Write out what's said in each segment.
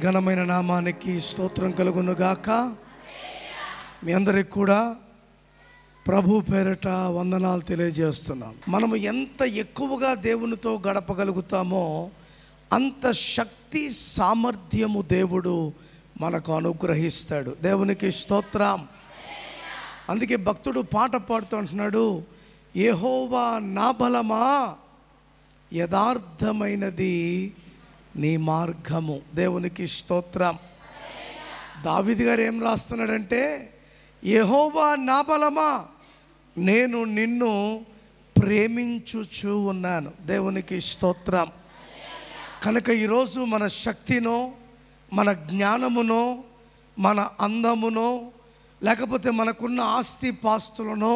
ఘనమైన నామానికి స్తోత్రం కలుగునుగాక. మీ అందరికి కూడా ప్రభు పేరట వందనాలు తెలియజేస్తున్నాం. మనము ఎంత ఎక్కువగా దేవునితో గడపగలుగుతామో అంత శక్తి సామర్థ్యము దేవుడు మనకు అనుగ్రహిస్తాడు. దేవునికి స్తోత్రం. అందుకే భక్తుడు పాట పాడుతూ అంటున్నాడు, యెహోవా నా బలమా, యథార్థమైనది నీ మార్గము. దేవునికి స్తోత్రం. దావీదు గారు ఏం రాస్తున్నాడంటే, యెహోవా నా బలమా, నేను నిన్ను ప్రేమించుచూ ఉన్నాను. దేవునికి స్తోత్రం. కనుక ఈరోజు మన శక్తినో, మన జ్ఞానమునో, మన అందమునో, లేకపోతే మనకున్న ఆస్తి పాస్తులనో,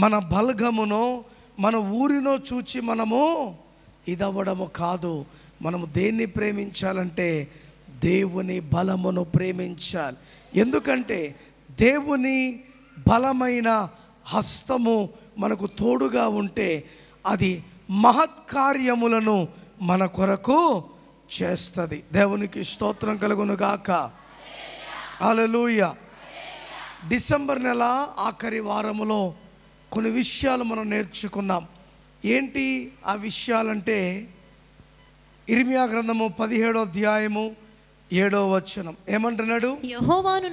మన బలగమునో, మన ఊరినో చూచి మనము ఇదవ్వడము కాదు. మనము దేన్ని ప్రేమించాలంటే దేవుని బలమును ప్రేమించాలి. ఎందుకంటే దేవుని బలమైన హస్తము మనకు తోడుగా ఉంటే అది మహత్కార్యములను మన కొరకు చేస్తుంది. దేవునికి స్తోత్రం కలుగునుగాక. హల్లెలూయా. డిసెంబర్ నెల ఆఖరి వారములో కొన్ని విషయాలు మనం నేర్చుకున్నాం. ఏంటి ఆ విషయాలంటే, ఇర్మియా గ్రంథము 17వ అధ్యాయము 7వ వచనం ఏమంటున్నాడు? యెహోవాను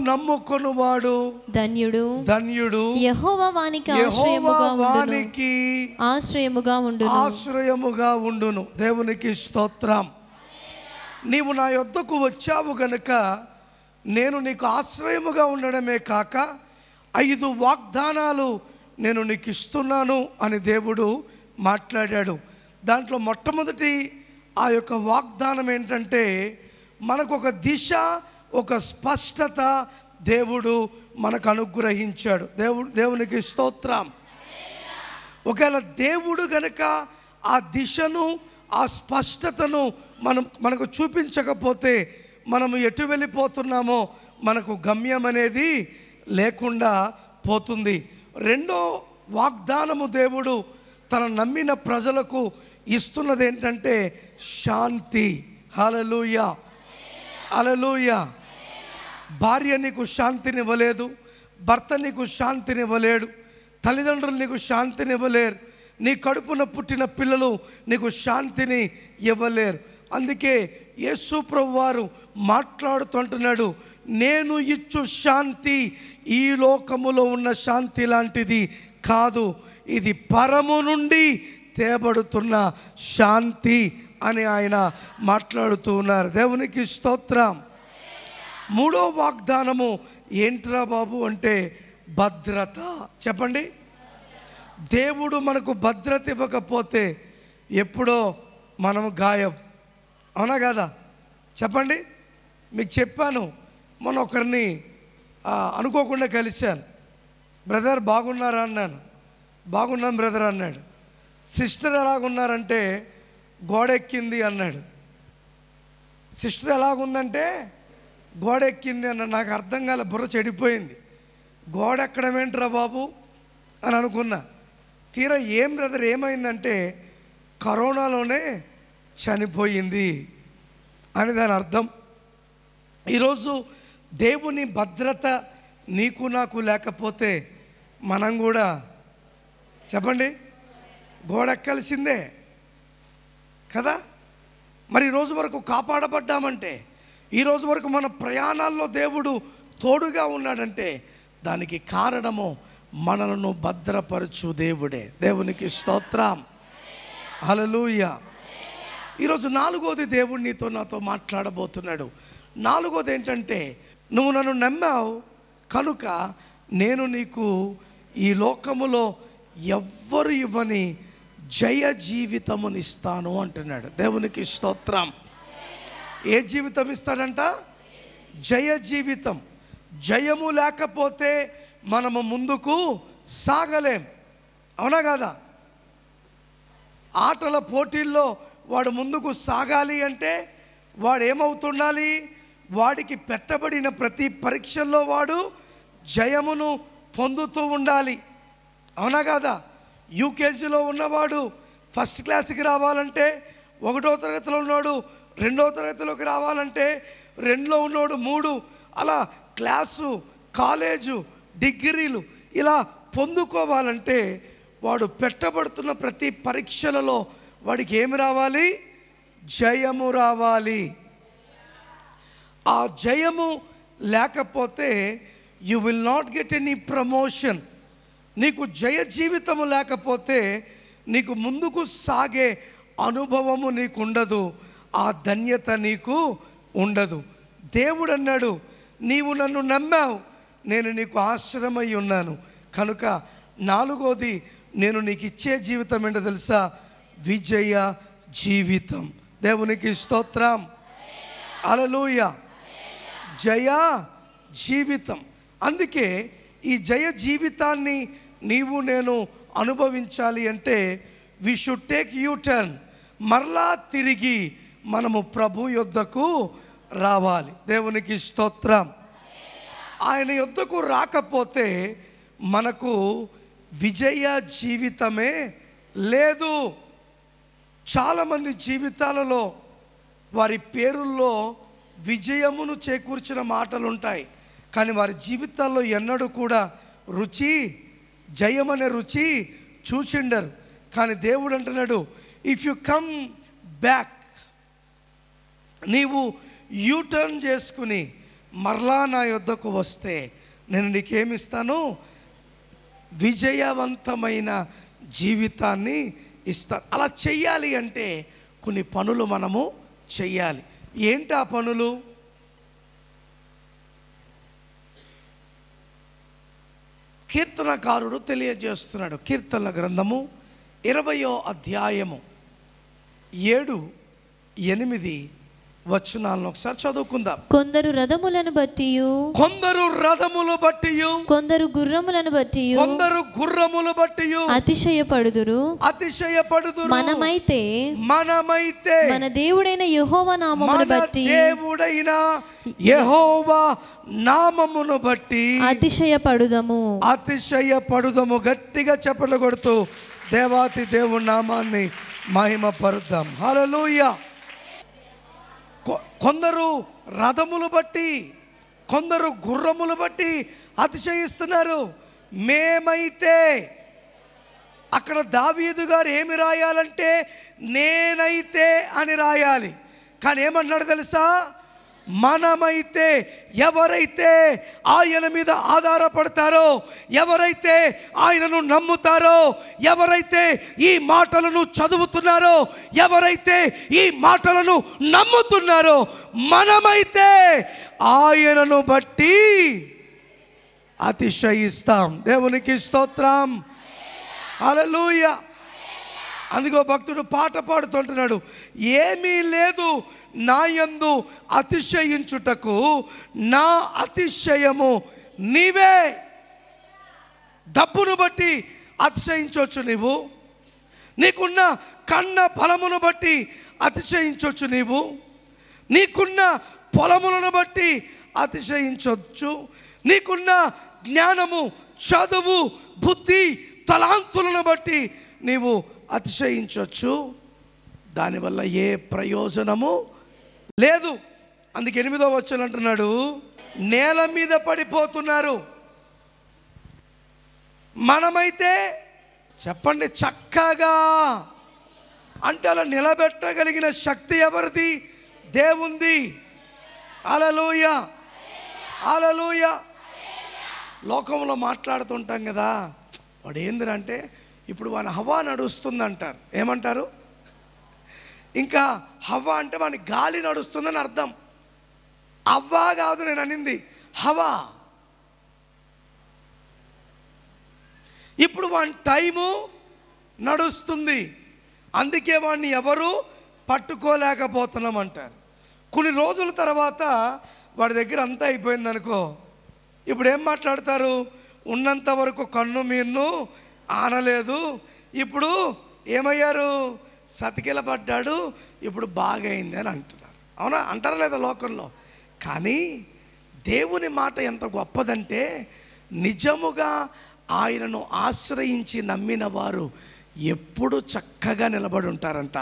నమ్ముకొనువాడు ధన్యుడు, ధన్యుడు. యెహోవా వానికి ఆశ్రయముగా ఉండును. దేవునికి స్తోత్రం. నీవు నా యొద్దకు వచ్చావు గనుక నేను నీకు ఆశ్రయముగా ఉండడమే కాక 5 వాగ్దానాలు నేను నీకు ఇస్తున్నాను అని దేవుడు మాట్లాడాడు. దాంట్లో మొట్టమొదటి ఆ యొక్క వాగ్దానం ఏంటంటే, మనకు ఒక దిశ, ఒక స్పష్టత దేవుడు మనకు అనుగ్రహించాడు. దేవునికి స్తోత్రం. ఒకవేళ దేవుడు గనుక ఆ దిశను, ఆ స్పష్టతను మనకు చూపించకపోతే మనము ఎటు వెళ్ళిపోతున్నామో మనకు గమ్యం అనేది లేకుండా పోతుంది. రెండో వాగ్దానము దేవుడు తన నమ్మిన ప్రజలకు ఇస్తున్నది ఏంటంటే శాంతి. హల్లెలూయా, హల్లెలూయా. భార్య నీకు శాంతినివ్వలేదు, భర్త నీకు శాంతినివ్వలేడు, తల్లిదండ్రులు నీకు శాంతినివ్వలేరు, నీ కడుపున పుట్టిన పిల్లలు నీకు శాంతిని ఇవ్వలేరు. అందుకే యేసు ప్రభువు వారు మాట్లాడుతుంటున్నాడు, నేను ఇచ్చు శాంతి ఈ లోకములో ఉన్న శాంతి లాంటిది కాదు, ఇది పరము నుండి తేబడుతున్న శాంతి అని ఆయన మాట్లాడుతూ ఉన్నారు. దేవునికి స్తోత్రం. మూడో వాగ్దానము ఏంట్రా బాబు అంటే భద్రత. చెప్పండి. దేవుడు మనకు భద్రత ఇవ్వకపోతే ఎప్పుడో మనం గాయం. అవునా కదా? చెప్పండి. మీకు చెప్పాను, మొన్న ఒకరిని అనుకోకుండా కలిశాను. బ్రదర్ బాగున్నారా అన్నాను. బాగున్నాను బ్రదర్ అన్నాడు. సిస్టర్ ఎలాగున్నారంటే గోడెక్కింది అన్నాడు. సిస్టర్ ఎలాగుందంటే గోడెక్కింది అన్నాడు. నాకు అర్థం కాలే, బుర్ర చెడిపోయింది. గోడెక్కడం ఏంట్రా బాబు అని అనుకున్నా. తీరా ఏం బ్రదర్ ఏమైందంటే కరోనాలోనే చనిపోయింది అని దాని అర్థం. ఈరోజు దేవుని భద్రత నీకు నాకు లేకపోతే మనం కూడా చెప్పండి గోడెక్కాల్సిందే కదా. మరి ఈరోజు వరకు కాపాడబడ్డామంటే, ఈరోజు వరకు మన ప్రయాణాల్లో దేవుడు తోడుగా ఉన్నాడంటే దానికి కారణము మనలను భద్రపరచు దేవుడే. దేవునికి స్తోత్రం. హల్లెలూయా. ఈరోజు 4వది దేవుడు నీతో నాతో మాట్లాడబోతున్నాడు. 4వది ఏంటంటే, నువ్వు నన్ను నమ్మావు కనుక నేను నీకు ఈ లోకములో ఎవ్వరు ఇవ్వని జయ జీవితమునిస్తాను అంటున్నాడు. దేవునికి స్తోత్రం. ఏ జీవితం ఇస్తాడంట? జయ జీవితం. జయము లేకపోతే మనము ముందుకు సాగలేం. అవునా కదా? ఆటల పోటీల్లో వాడు ముందుకు సాగాలి అంటే వాడు ఏమవుతుండాలి? వాడికి పెట్టబడిన ప్రతి పరీక్షల్లో వాడు జయమును పొందుతూ ఉండాలి. అవునా కదా? యూకేజీలో ఉన్నవాడు ఫస్ట్ క్లాస్కి రావాలంటే ఒకటో తరగతిలో ఉన్నాడు 2వ తరగతిలోకి రావాలంటే 2లో ఉన్నాడు 3, అలా క్లాసు, కాలేజు, డిగ్రీలు ఇలా పొందుకోవాలంటే వాడు పెట్టబడుతున్న ప్రతి పరీక్షలలో వాడికి ఏమి రావాలి? జయము రావాలి. ఆ జయము లేకపోతే you will not get any promotion. నీకు జయ జీవితము లేకపోతే నీకు ముందుకు సాగే అనుభవము నీకు ఉండదు, ఆ ధన్యత నీకు ఉండదు. దేవుడు అన్నాడు, నీవు నన్ను నమ్మావు, నేను నీకు ఆశ్రమై ఉన్నాను కనుక 4వది నేను నీకు ఇచ్చే జీవితం ఏంటో తెలుసా? విజయ జీవితం. దేవునికి స్తోత్రం, హల్లెలూయా. జయ జీవితం. అందుకే ఈ జయ జీవితాన్ని నీవు నేను అనుభవించాలి అంటే we should take U turn. మరలా తిరిగి మనము ప్రభు యొద్దకు రావాలి. దేవునికి స్తోత్రం. ఆయన యొద్దకు రాకపోతే మనకు విజయ జీవితమే లేదు. చాలామంది జీవితాలలో వారి పేరుల్లో విజయమును చేకూర్చిన మాటలు ఉంటాయి, కానీ వారి జీవితాల్లో ఎన్నడూ కూడా రుచి, జయమనే రుచి చూచిండరు. కానీ దేవుడు అంటున్నాడు, ఇఫ్ యు కమ్ బ్యాక్, నీవు యూటర్న్ చేసుకుని మరలా నా యొద్దకు వస్తే నేను నీకేమిస్తాను? విజయవంతమైన జీవితాన్ని ఇస్తాను. అలా చెయ్యాలి అంటే కొన్ని పనులు మనము చెయ్యాలి. ఏంటి ఆ పనులు? కీర్తనకారుడు తెలియజేస్తున్నాడు. కీర్తనల గ్రంథము 20వ అధ్యాయము 7, 8 వచనాలను ఒకసారి చదువుకుందాం. కొందరు రథములను బట్టి, కొందరు రథములు బట్టి, కొందరు గుర్రములను బట్టి, కొందరు గుర్రములు బట్టి అతిశయపడుదురు. మనమైతే మన దేవుడైన యెహోవా నామమును బట్టి, దేవుడైన యెహోవా నామమును బట్టి అతిశయపడుదము. గట్టిగా చప్పట్లు కొడుతూ దేవాతి దేవుని నామాన్ని మహిమపరుద్దాం. హల్లెలూయా. కొందరు రథములు బట్టి, కొందరు గుర్రములు బట్టి అతిశయిస్తున్నారు. మేమైతే, అక్కడ దావీదు గారు ఏమి రాయాలంటే నేనైతే అని రాయాలి. కానీ ఏమంటున్నాడు తెలుసా? మనమైతే, ఎవరైతే ఆయన మీద ఆధారపడతారో, ఎవరైతే ఆయనను నమ్ముతారో, ఎవరైతే ఈ మాటలను చదువుతున్నారో, ఎవరైతే ఈ మాటలను నమ్ముతున్నారో, మనమైతే ఆయనను బట్టి అతిశయిస్తాం. దేవునికి స్తోత్రం, హల్లెలూయా. అందుకో భక్తుడు పాట పాడుతుంటున్నాడు, ఏమీ లేదు నా యందు అతిశయించుటకు, నా అతిశయము నీవే. డబ్బును బట్టి అతిశయించవచ్చు నీవు, నీకున్న కన్న బలమును బట్టి అతిశయించవచ్చు నీవు, నీకున్న పొలములను బట్టి అతిశయించవచ్చు, నీకున్న జ్ఞానము, చదువు, బుద్ధి, తలాంతులను బట్టి నీవు అతిశయించవచ్చు. దానివల్ల ఏ ప్రయోజనము లేదు. అందుకే 8వ వచనం అంటున్నాడు, నేల మీద పడిపోతున్నారు. మనమైతే చెప్పండి చక్కగా అంటే అలా నిలబెట్టగలిగిన శక్తి ఎవరిది? దేవుంది. హల్లెలూయా, హల్లెలూయా. లోకంలో మాట్లాడుతుంటాం కదా, వాడు ఏందిరంటే ఇప్పుడు వాని హవా నడుస్తుంది అంటారు. ఏమంటారు? ఇంకా హవా అంటే వాని గాలి నడుస్తుందని అర్థం. అవ్వా కాదు నేను అనింది, హవా. ఇప్పుడు వాని టైము నడుస్తుంది, అందుకే వాడిని ఎవరు పట్టుకోలేకపోతున్నాం అంటారు. కొన్ని రోజుల తర్వాత వాడి దగ్గర అంతా అయిపోయింది అనుకో, ఇప్పుడు ఏం మాట్లాడతారు? ఉన్నంత వరకు కన్ను మీన్ను ఆనలేదు, ఇప్పుడు ఏమయ్యారు? సతికిల పడ్డాడు, ఇప్పుడు బాగైంది అని అంటున్నారు. అవునా? అంటారా లేదా లోకంలో? కానీ దేవుని మాట ఎంత గొప్పదంటే, నిజముగా ఆయనను ఆశ్రయించి నమ్మిన వారు ఎప్పుడు చక్కగా నిలబడి ఉంటారంట.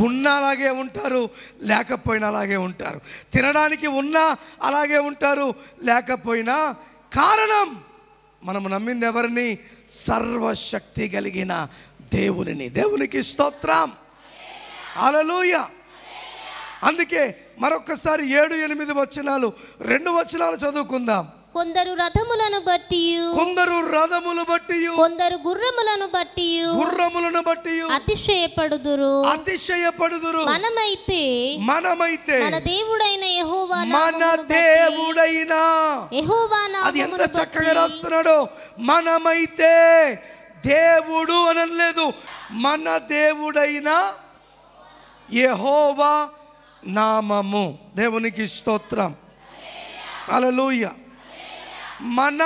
ఉన్నా అలాగే ఉంటారు, లేకపోయినా అలాగే ఉంటారు. తినడానికి ఉన్నా అలాగే ఉంటారు, లేకపోయినా. కారణం మనము నమ్మింది ఎవరిని? సర్వశక్తి కలిగిన దేవునిని. దేవునికి స్తోత్రం. హల్లెలూయా. అందుకే మరొకసారి 7-8 వచనాలు, 2 వచనాలు చదువుకుందాం. కొందరు రథములను బట్టి, కొందరు రథములు బట్టి, కొందరు గుర్రములను బట్టి అతిశయపడుదురు. మనమైతే మన దేవుడైన యెహోవా అది ఎంత చక్కగా రాస్తున్నాడో. మనమైతే, దేవుడు అనలేదు, మన దేవుడైన యెహోవా నామము. దేవునికి స్తోత్రం. హల్లెలూయా. మన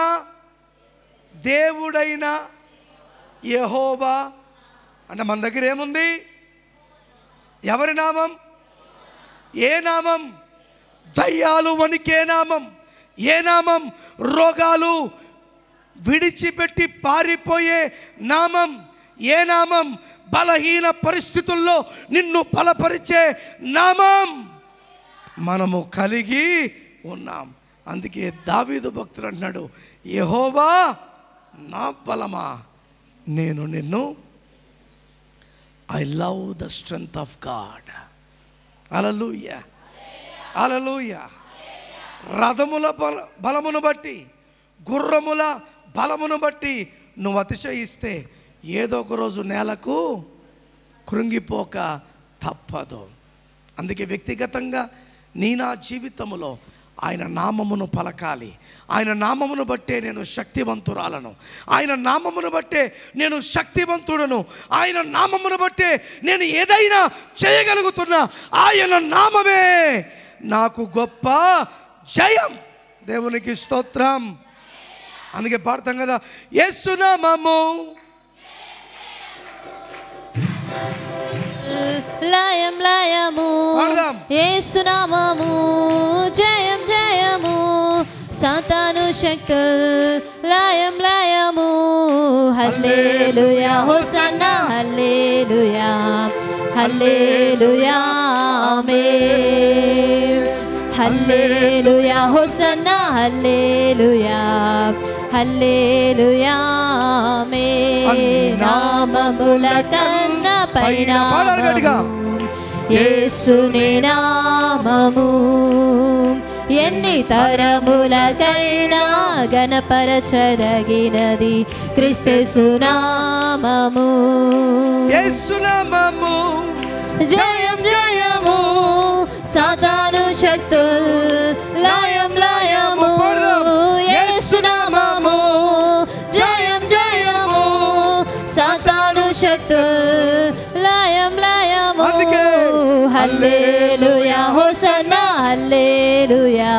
దేవుడైన యెహోవా అంటే మన దగ్గర ఏముంది? ఎవరి నామం? ఏ నామం? దయ్యాలు వణికే నామం. ఏ నామం? రోగాలు విడిచిపెట్టి పారిపోయే నామం. ఏ నామం? బలహీన పరిస్థితుల్లో నిన్ను బలపరిచే నామం మనము కలిగి ఉన్నాం. అందుకే దావీదు భక్తుడు అంటున్నాడు, యెహోవా నా బలమా, నేను నిన్ను, I love the strength of God. హల్లెలూయా, హల్లెలూయా. రథముల బలమును బట్టి, గుర్రముల బలమును బట్టి నువ్వు అతిశయిస్తే ఏదో ఒక రోజు నేలకు కృంగిపోక తప్పదు. అందుకే వ్యక్తిగతంగా నా జీవితంలో ఆయన నామమును పలకాలి. ఆయన నామమును బట్టే నేను శక్తివంతురాలను. ఆయన నామమును బట్టే నేను శక్తివంతుడను. ఆయన నామమును బట్టే నేను ఏదైనా చేయగలుగుతున్నా. ఆయన నామమే నాకు గొప్ప జయం. దేవునికి స్తోత్రం. అందుకే పాడతాం కదా, యేసు నామము లయం లయము, యేసు నామము జయం జయము. సాతాను శక్తులు లయం లయము. హల్లెలూయా హోసన్నా, హల్లెలూయా హల్లెలూయా ఆమేన్. హల్లెలూయా హోసన్నా, హల్లెలూయా హల్లెలూయా ఆమేన్. నామముల కన్నా పైన యేసుని నామము ఎన్ని తరములకైనా గణపరచదగినది. క్రీస్తు నామము, యేసు నామము జయం జయము. సాతాను శక్తులు లయం లయము. యేసు నామము జయం జయము. సాతాను శక్తులు లయం లయము. హల్లెలూయా హోసన్నా, హల్లెలూయా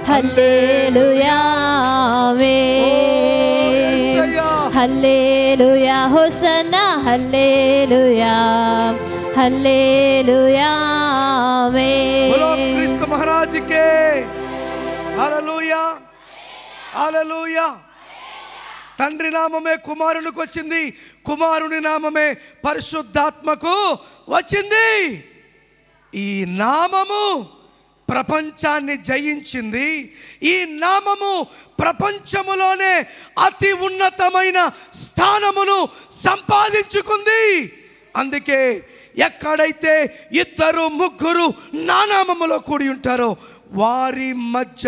హల్లెలూయా ఆమేన్. హల్లెలూయా హోసన్నా, హల్లెలూయా హల్లెలూయా ఆమేన్. బోలో క్రీస్తు మహారాజ్ కే హల్లెలూయా, హల్లెలూయా. తండ్రి నామమే కుమారునికి వచ్చింది, కుమారుని నామమే పరిశుద్ధాత్మకు వచ్చింది. ఈ నామము ప్రపంచాన్ని జయించింది. ఈ నామము ప్రపంచములోనే అతి ఉన్నతమైన స్థానమును సంపాదించుకుంది. అందుకే ఎక్కడైతే 2-3 నా నామములో కూడి ఉంటారో వారి మధ్య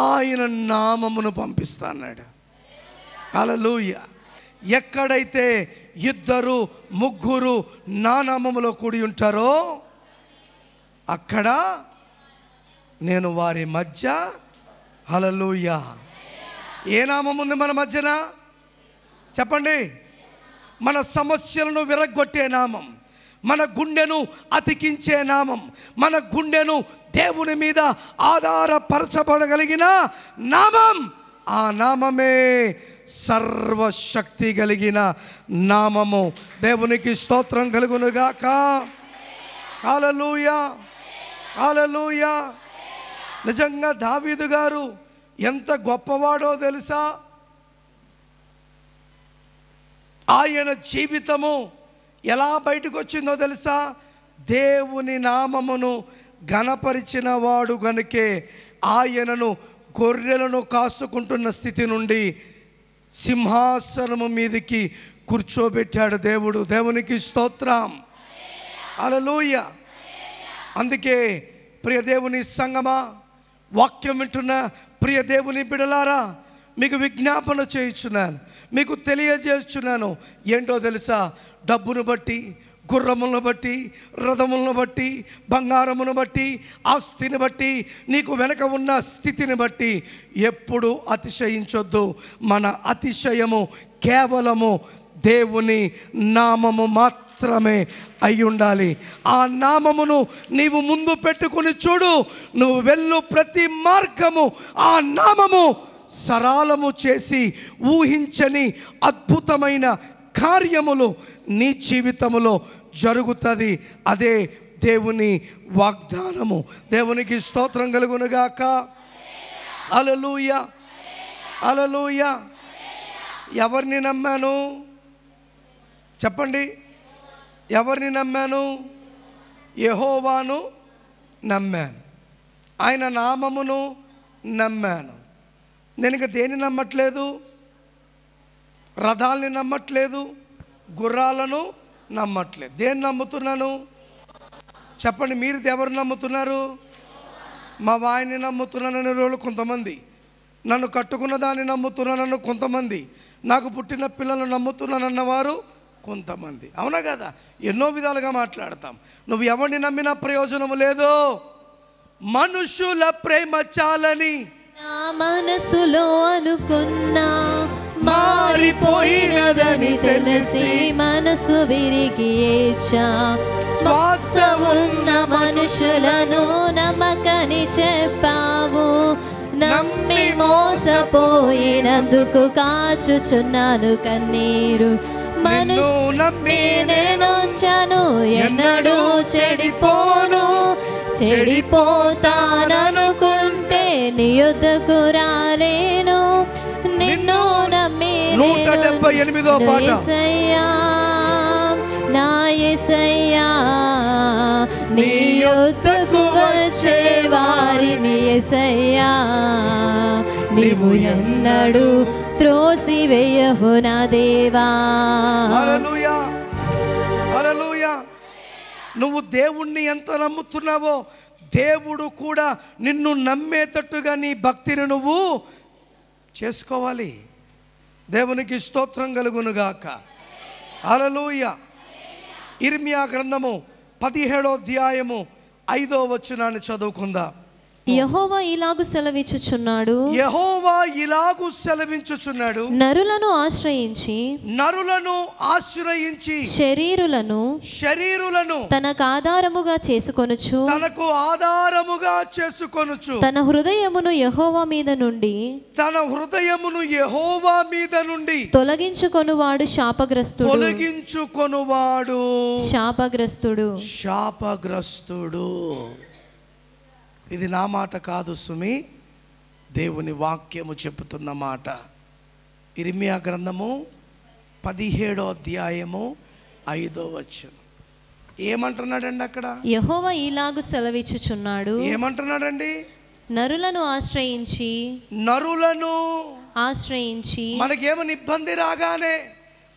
ఆయన నామమును పంపిస్తాన్నాడు. హల్లెలూయా. ఎక్కడైతే 2-3 నా నామములో కూడి ఉంటారో అక్కడ నేను వారి మధ్య. హల్లెలూయా. ఏ నామం ఉంది మన మధ్యన? చెప్పండి. మన సమస్యలను విరగ్గొట్టే నామం, మన గుండెను అతికించే నామం, మన గుండెను దేవుని మీద ఆధారపరచబడగలిగిన నామం. ఆ నామమే సర్వశక్తి కలిగిన నామము. దేవునికి స్తోత్రం కలుగునుగాక. హల్లెలూయా, హల్లెలూయా. నిజంగా దావీదు గారు ఎంత గొప్పవాడో తెలుసా? ఆయన జీవితము ఎలా బయటకు వచ్చిందో తెలుసా? దేవుని నామమును ఘనపరిచిన వాడు గనుకే ఆయనను గొర్రెలను కాసుకుంటున్న స్థితి నుండి సింహాసనము మీదికి కూర్చోబెట్టాడు దేవుడు. దేవునికి స్తోత్రం, హల్లెలూయా. అందుకే ప్రియ దేవుని సంగమా, వాక్యం వింటున్న ప్రియ దేవుని బిడలారా, మీకు విజ్ఞాపన చేయించున్నాను, మీకు తెలియజేస్తున్నాను. ఏంటో తెలుసా? డబ్బును బట్టి, గుర్రములను బట్టి, రథములను బట్టి, బంగారమును బట్టి, ఆస్తిని బట్టి, నీకు వెనక ఉన్న స్థితిని బట్టి ఎప్పుడు అతిశయించొద్దు. మన అతిశయము కేవలము దేవుని నామము మాత్రమే అయి ఉండాలి. ఆ నామమును నీవు ముందు పెట్టుకుని చూడు. నువ్వు వెళ్ళు ప్రతి మార్గము ఆ నామము సరళము చేసి ఊహించని అద్భుతమైన కార్యములు నీ జీవితములో జరుగుతుంది. అదే దేవుని వాగ్దానము. దేవునికి స్తోత్రం కలుగునుగాక. హల్లెలూయా, హల్లెలూయా. ఎవరిని నమ్మాను చెప్పండి? ఎవరిని నమ్మాను? యెహోవాను నమ్మాను, ఆయన నామమును నమ్మాను. నేను ఇక దేన్ని నమ్మట్లేదు? రథాలని నమ్మట్లేదు, గుర్రాలను నమ్మట్లేదు. దేన్ని నమ్ముతున్నాను చెప్పండి? మీరు ఎవరు నమ్ముతున్నారు? మా వాయిని నమ్ముతున్నానని రోజులు కొంతమంది, నన్ను కట్టుకున్న దాన్ని నమ్ముతున్నానన్న కొంతమంది, నాకు పుట్టిన పిల్లలను నమ్ముతున్నానన్నవారు కొంతమంది. అవునా కదా? ఎన్నో విధాలుగా మాట్లాడతాం. నువ్వు ఎవరిని నమ్మినా ప్రయోజనం లేదు. మనుషుల ప్రేమ చాలని నా మనసులో అనుకున్నా మారిపోయినదని తెలిసి మనసు విరిగి ఏడ్చా. శ్వాస ఉన్న మనుషులను నమ్మకని చెప్పావు. నమ్మి మోసపోయినందుకు కాచుచున్నాను కన్నీరు. మనుషు నమ్మి నేనొచ్చాను, ఎన్నడూ చెడిపోను. చెడిపోతాననుకుంటే నీ యొద్దకు రాలేను. నిన్ను నమ్మి యేసయ్యా, నా యేసయ్యా, నీ యొద్దకు వచ్చే వారిని యేసయ్యా నీవు ఎన్నడూ త్రోసివేయవు నా దేవా. హల్లెలూయా, హల్లెలూయా. నువ్వు దేవుణ్ణి ఎంత నమ్ముతున్నావో దేవుడు కూడా నిన్ను నమ్మేటట్టుగా నీ భక్తిని నువ్వు చేసుకోవాలి. దేవునికి స్తోత్రం కలుగునుగాక. హల్లెలూయా. ఇర్మియా గ్రంథము 17వ అధ్యాయము 5వ వచనాన్ని చదువుకుందాం. యెహోవా ఇలాగు సెలవిచ్చుచున్నాడు, యెహోవా ఇలాగు సెలవించుచున్నాడు, నరులను ఆశ్రయించి శరీరులను తనకు ఆధారముగా చేసుకొనుచు తన హృదయమును యెహోవా మీద నుండి తొలగించుకొనువాడు శాపగ్రస్తుడు. ఇది నా మాట కాదు సుమి, దేవుని వాక్యము చెప్పుతున్న మాట. ఇర్మియా గ్రంథము 17వ అధ్యాయము 5వ వచనం ఏమంటున్నాడండి అక్కడ? యెహోవా ఇలాగు సెలవిచ్చుచున్నాడు, ఏమంటున్నాడండి? నరులను ఆశ్రయించి మనకేమైనా ఇబ్బంది రాగానే,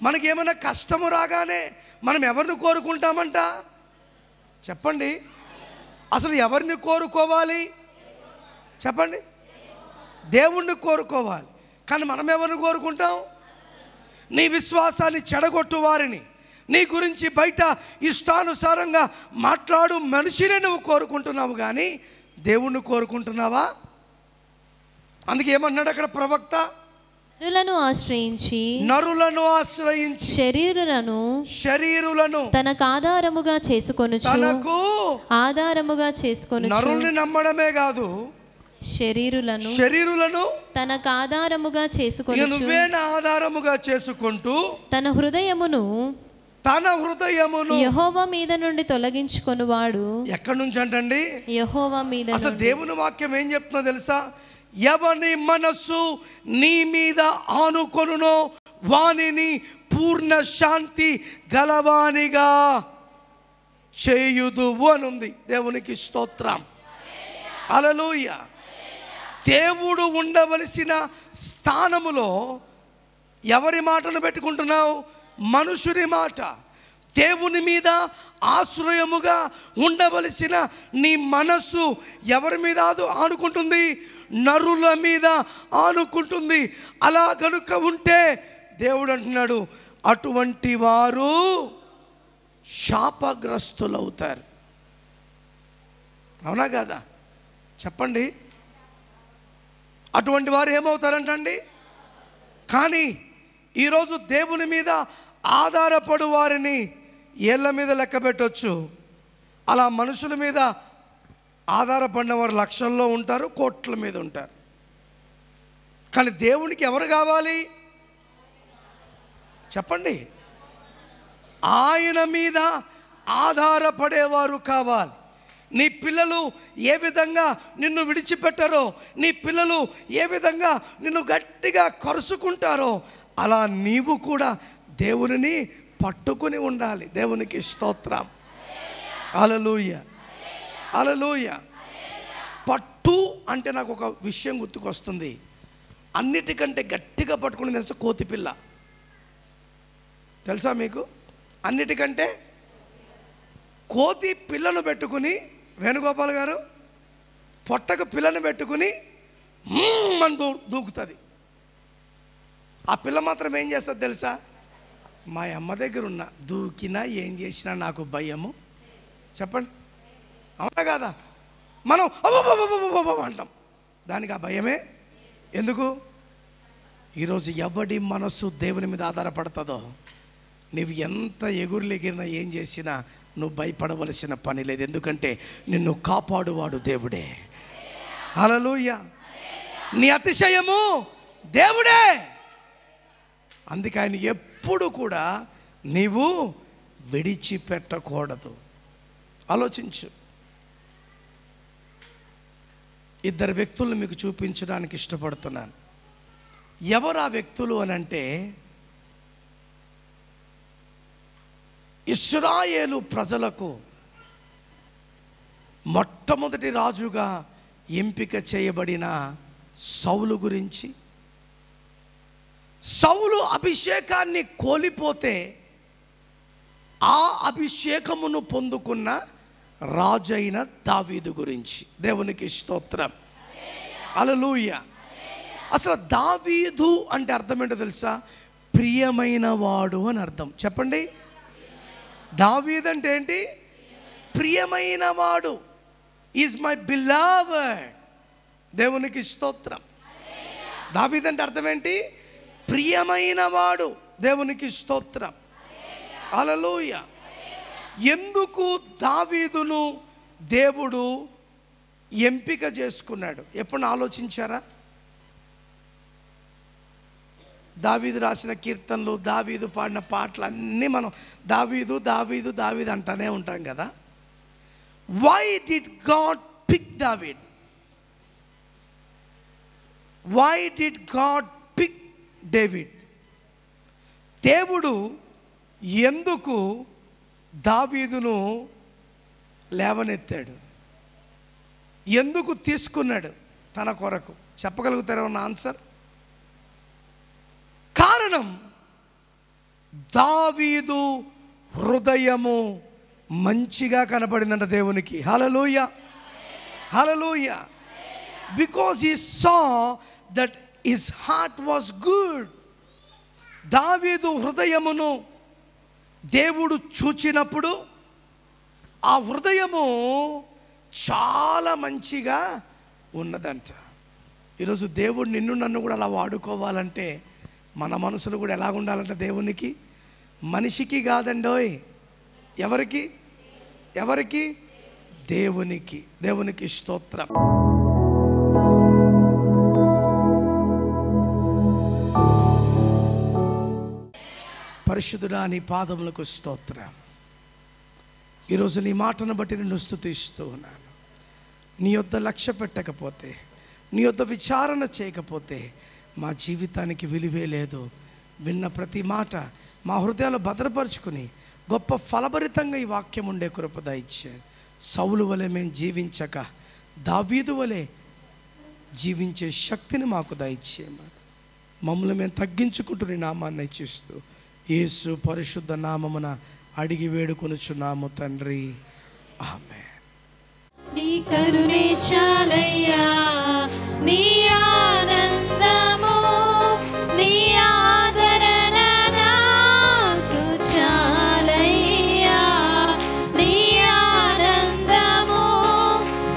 మనకేమైనా కష్టము రాగానే మనం ఎవరిని కోరుకుంటామంట చెప్పండి? అసలు ఎవరిని కోరుకోవాలి చెప్పండి? దేవుణ్ణి కోరుకోవాలి. కానీ మనం ఎవరిని కోరుకుంటాం? నీ విశ్వాసాన్ని చెడగొట్టు వారిని, నీ గురించి బయట ఇష్టానుసారంగా మాట్లాడు మనిషినే నువ్వు కోరుకుంటున్నావు, కానీ దేవుణ్ణి కోరుకుంటున్నావా? అందుకే ఏమన్నాడు అక్కడ ప్రవక్త? నరులను ఆశ్రయించి శరీరులను తనకు ఆధారముగా చేసుకొనుచు. నరుల్ని నమ్మడమే కాదు, శరీరులను తనకు ఆధారముగా చేసుకొనుచు. నువ్వే ఆధారముగా చేసుకుంటూ తన హృదయమును యెహోవా మీద నుండి తొలగించుకొనువాడు. ఎక్కడి నుంచి అంటండి? యెహోవా మీద. అసలు దేవుని వాక్యం ఏం చెప్తుందో తెలుసా? ఎవని మనస్సు నీ మీద ఆనుకొనునో వానిని పూర్ణ శాంతి గలవానిగా చేయుదువు అని ఉంది. దేవునికి స్తోత్రం. హల్లెలూయా. దేవుడు ఉండవలసిన స్థానములో ఎవరి మాటను పెట్టుకుంటున్నావు? మనుషుని మాట. దేవుని మీద ఆశ్రయముగా ఉండవలసిన నీ మనస్సు ఎవరి మీద ఆనుకుంటుంది? నరుల మీద ఆనుకుంటుంది. అలా కనుక ఉంటే దేవుడు అంటున్నాడు, అటువంటి వారు శాపగ్రస్తులవుతారు. అవునా కాదా? చెప్పండి. అటువంటి వారు ఏమవుతారంటండి? కానీ ఈరోజు దేవుని మీద ఆధారపడు వారిని ఏళ్ళ మీద లెక్క పెట్టవచ్చు. అలా మనుషుల మీద ఆధారపడిన వారు లక్షల్లో ఉంటారు, కోట్ల మీద ఉంటారు. కానీ దేవునికి ఎవరు కావాలి? చెప్పండి. ఆయన మీద ఆధారపడేవారు కావాలి. నీ పిల్లలు ఏ విధంగా నిన్ను విడిచిపెట్టారో, నీ పిల్లలు ఏ విధంగా నిన్ను గట్టిగా కరుచుకుంటారో, అలా నీవు కూడా దేవునిని పట్టుకుని ఉండాలి. దేవునికి స్తోత్రం. హల్లెలూయా, హల్లెలూయా. పట్టు అంటే నాకు ఒక విషయం గుర్తుకొస్తుంది. అన్నిటికంటే గట్టిగా పట్టుకుని తెలుసా? కోతిపిల్ల. తెలుసా మీకు? అన్నిటికంటే కోతి పిల్లను పెట్టుకుని, వేణుగోపాల్ గారు, పొట్టకు పిల్లను పెట్టుకుని అని దూకుతుంది. ఆ పిల్ల మాత్రం ఏం చేస్తుంది తెలుసా? మా అమ్మ దగ్గర ఉన్న దూకినా ఏం చేసినా నాకు భయము. చెప్పండి, అవునా కాదా? మనం అంటాం, దానికి ఆ భయమే ఎందుకు? ఈరోజు ఎవడి మనస్సు దేవుని మీద ఆధారపడుతుందో, నువ్వు ఎంత ఎగురులెగిరినా ఏం చేసినా నువ్వు భయపడవలసిన పని లేదు. ఎందుకంటే నిన్ను కాపాడువాడు దేవుడే. హల్లెలూయా. నీ అతిశయము దేవుడే. అందుకే ఆయన ఎప్పుడు కూడా నీవు విడిచిపెట్టకూడదు. ఆలోచించు. ఇద్దరు వ్యక్తులను మీకు చూపించడానికి ఇష్టపడుతున్నాను. ఎవరు ఆ వ్యక్తులు అని అంటే, ఇశ్రాయేలు ప్రజలకు మొట్టమొదటి రాజుగా ఎంపిక చేయబడిన సౌలు గురించి. సౌలు అభిషేకాన్ని కోల్పోతే ఆ అభిషేకమును పొందుకున్న రాజైన దావీదు గురించి. దేవునికి స్తోత్రం. హల్లెలూయా. అసలు దావీదు అంటే అర్థం ఏంటో తెలుసా? ప్రియమైన వాడు అని అర్థం. చెప్పండి. దావీదు అంటే ఏంటి? ప్రియమైన వాడు. Is my beloved. దేవునికి స్తోత్రం. దావీదు అంటే అర్థం ఏంటి? ప్రియమైన వాడు. దేవునికి స్తోత్రం. హల్లెలూయా. ఎందుకు దావీదును దేవుడు ఎంపిక చేసుకున్నాడు? ఎప్పుడు ఆలోచించారా? దావీదు రాసిన కీర్తనలు, దావీదు పాడిన పాటలు అన్నీ మనం దావీదు దావీదు దావీదు అంటానే ఉంటాం కదా. Why did God pick David? Why did God pick David? దేవుడు ఎందుకు దావీదును లేవనెత్తాడు? ఎందుకు తీసుకున్నాడు తన కొరకు? చెప్పగలుగుతారా ఉన్న ఆన్సర్? కారణం, దావీదు హృదయము మంచిగా కనపడిందంట దేవునికి. హల్లెలూయా, హల్లెలూయా. Because he saw that his heart was good. దావీదు హృదయమును దేవుడు చూచినప్పుడు ఆ హృదయము చాలా మంచిగా ఉన్నదంట. ఈరోజు దేవుడు నిన్ను నన్ను కూడా అలా వాడుకోవాలంటే మన మనసులు కూడా ఎలా ఉండాలంటే దేవునికి, మనిషికి కాదండోయ్. ఎవరికి? ఎవరికి? దేవునికి. దేవునికి స్తోత్రం. పరిశుద్ధుడా, నీ పాదములకు స్తోత్రం. ఈరోజు నీ మాటను బట్టి నిన్ను స్తుతిస్తూ ఉన్నాను. నీ యొద్ద లక్ష్య పెట్టకపోతే, నీ యొద్ద విచారణ చేయకపోతే మా జీవితానికి విలువే లేదు. విన్న ప్రతి మాట మా హృదయాలు భద్రపరుచుకుని గొప్ప ఫలభరితంగా ఈ వాక్యం ఉండే కృప దయచేయండి. సౌలు వలె మేము జీవించక దావీదు వలె జీవించే శక్తిని మాకు దయచేయమని మమ్మల్ని మేము తగ్గించుకుంటూ నీ నామాన్ని హెచ్చిస్తూ యేసు పరిశుద్ధ నామమున అడిగి వేడుకొనుచున్నాము తండ్రి, ఆమేన్. నీ కరుణే చాలయ్యా, నీ ఆనందము, నీ ఆదరణ నాకు చాలయ్యా, నీ ఆనందము,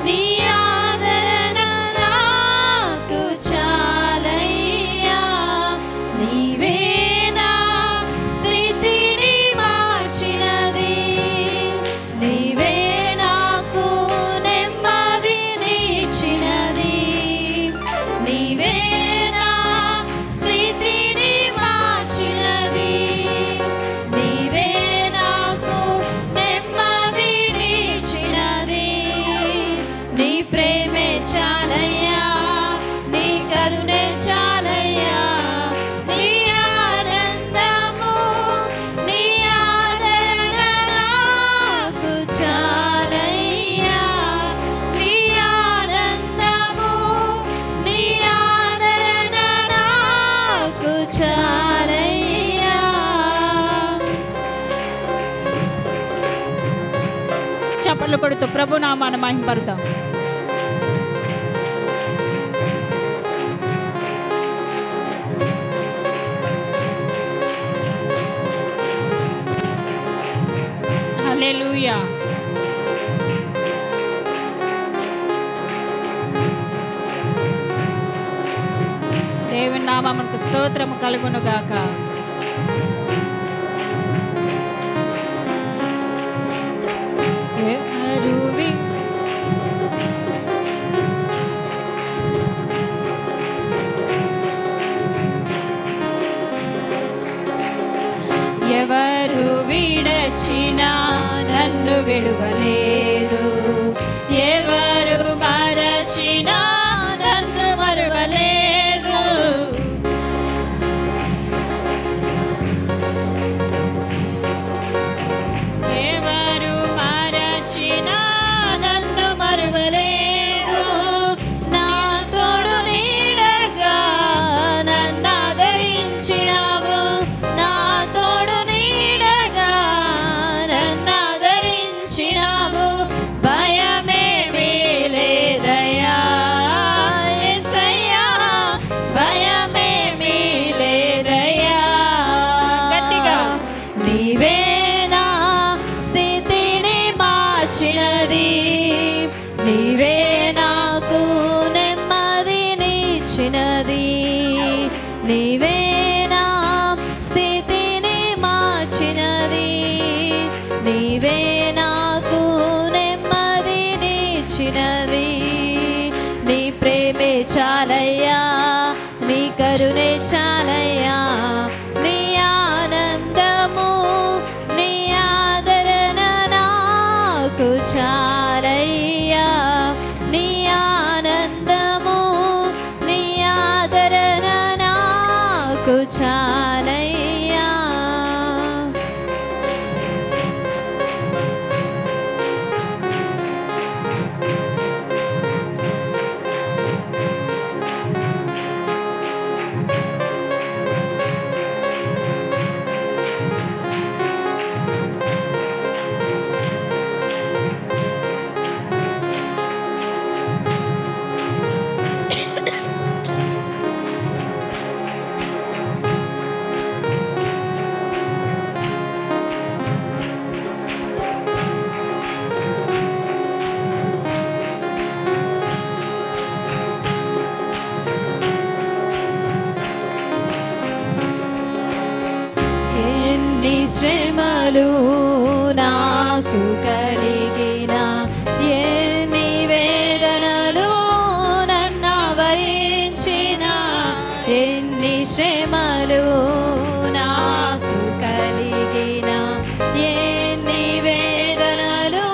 నీ ఆదరణ నాకు చాలయ్యా. నీవే నా స్థితిని మార్చినది, నీవే నాకు నెమ్మదినిచ్చినది, నీవే నా స్థితిని మార్చినది, నీవే నాకు నెమ్మదినిచ్చినది. నీ ప్రేమే చాలయ్యా, నీ కరుణే చాలయ్యా, నీ ఆనందము, నీ ఆదరణ నాకు చాలయ్యా, నీ ఆనందము, నీ ఆదరణ నాకు చాలయ్యా. చప్పట్లు కొడుతూ ప్రభు నామాన్ని మహిమపడతాం. హల్లెలూయా. దేవుని నామమునకు స్తోత్రము కలుగును గాక. ఎవరు విడచినా నన్ను విడువలేదు, ఎవరు మరచినా నన్ను మరువలేదు. ఎవరు మరచినా నన్ను మరువలేదు, నా తోడు నీడగా నన్ను ఆదరించినావు, నా తోడు నీడగా నన్ను ఆదరించినావు. భయమేమీ లేదయ్యా యేసయ్యా, భయమేమీ లేదయ్యా. గట్టిగా. నీవే నా స్థితిని మార్చినది, నీవే నాకు నెమ్మదినిచ్చినది, నీవే నా స్థితిని మార్చినది, నీవే నాకు నెమ్మదినిచ్చినది. నీ ప్రేమే చాలయ్యా, నీ కరుణే చాలయ్యా, నీ ఆనందము, నీ ఆదరణ నాకు చాలయ్యా, నీ ఆనందము, నీ ఆదరణ నాకు చాలయ్యా. ఎన్ని శ్రమలు నాకు కలిగిన, ఎన్ని వేదనలు నన్ను ఆవరించిన, ఎన్ని శ్రమలు నాకు కలిగిన, ఎన్ని వేదనలు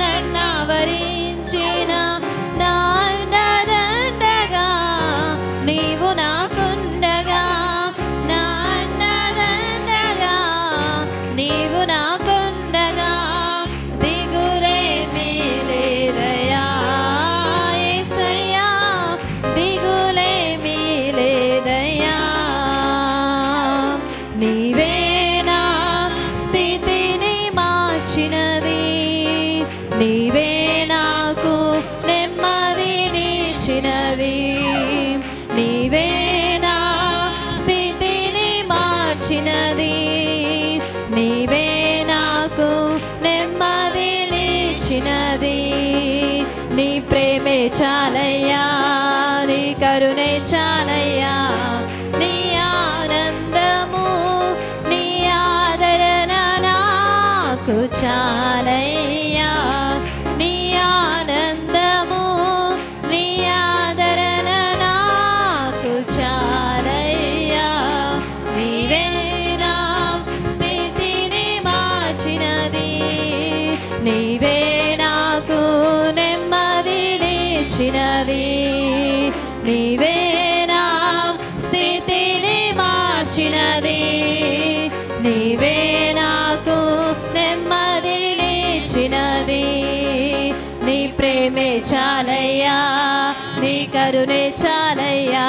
నన్ను ఆవరించిన, నా అండదండగా నీవు నాకుండగా, నా నీవు నాకుండగా దిగులేమీ లేదయ్యా యేసయ్యా దిగులేమీ లేదయ్యా నీవే నా స్థితిని మార్చినది నీవే నాకు నెమ్మదినిచ్చినది నీవే నా స్థితిని మార్చినది నీవే నాకు నెమ్మదినిచ్చినది నీ ప్రేమే చాలయ్యా నీ కరుణే చాలయ్యా నీ ఆనందము నీ ఆదరణ నాకు చాలయ్యా నీ ఆనందము నీ ఆదరణ నాకు చాలయ్యా నీవే నా స్థితిని మార్చినది నీవే నాకు నెమ్మదినిచ్చినది నీవే నా స్థితిని మార్చినది నీవే నాకు నెమ్మదినిచ్చినది నీ ప్రేమే చాలయ్యా నీ కరుణే చాలయ్యా